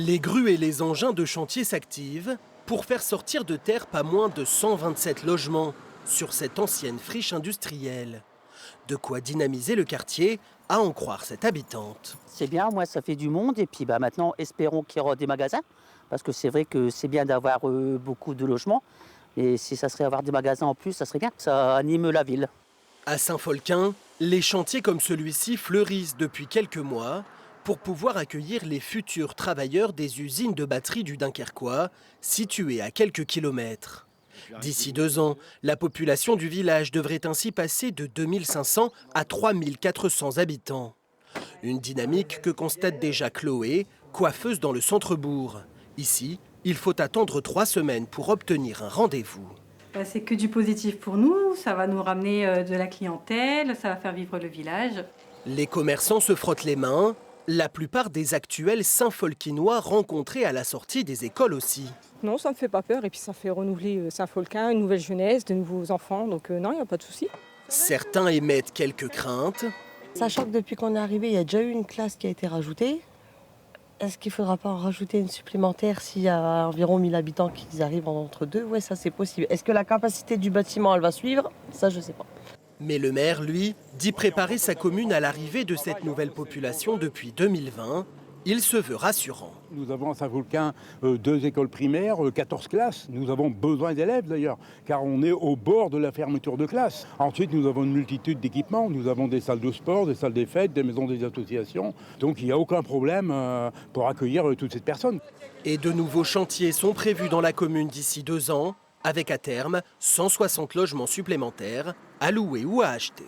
Les grues et les engins de chantier s'activent pour faire sortir de terre pas moins de 127 logements sur cette ancienne friche industrielle. De quoi dynamiser le quartier, à en croire cette habitante. C'est bien, moi ça fait du monde et puis maintenant espérons qu'il y aura des magasins parce que c'est vrai que c'est bien d'avoir beaucoup de logements et si ça serait avoir des magasins en plus, ça serait bien, ça anime la ville. À Saint-Folquin, les chantiers comme celui-ci fleurissent depuis quelques mois pour pouvoir accueillir les futurs travailleurs des usines de batterie du Dunkerquois, situées à quelques kilomètres. D'ici 2 ans, la population du village devrait ainsi passer de 2500 à 3400 habitants. Une dynamique que constate déjà Chloé, coiffeuse dans le centre-bourg. Ici, il faut attendre 3 semaines pour obtenir un rendez-vous. C'est que du positif pour nous, ça va nous ramener de la clientèle, ça va faire vivre le village. Les commerçants se frottent les mains, la plupart des actuels Saint-Folquinois rencontrés à la sortie des écoles aussi. Non, ça ne me fait pas peur et puis ça fait renouveler Saint-Folquin, une nouvelle jeunesse, de nouveaux enfants, donc non, il n'y a pas de souci. Certains émettent quelques craintes. Sachant que depuis qu'on est arrivé, il y a déjà eu une classe qui a été rajoutée. Est-ce qu'il ne faudra pas en rajouter une supplémentaire s'il y a environ 1000 habitants qui arrivent entre deux? Oui, ça c'est possible. Est-ce que la capacité du bâtiment, elle va suivre? Ça, je ne sais pas. Mais le maire, lui, dit préparer sa commune à l'arrivée de cette nouvelle population depuis 2020. Il se veut rassurant. Nous avons à Saint-Folquin 2 écoles primaires, 14 classes. Nous avons besoin d'élèves d'ailleurs, car on est au bord de la fermeture de classes. Ensuite, nous avons une multitude d'équipements. Nous avons des salles de sport, des salles des fêtes, des maisons des associations. Donc il n'y a aucun problème pour accueillir toutes ces personnes. Et de nouveaux chantiers sont prévus dans la commune d'ici 2 ans, avec à terme 160 logements supplémentaires à louer ou à acheter.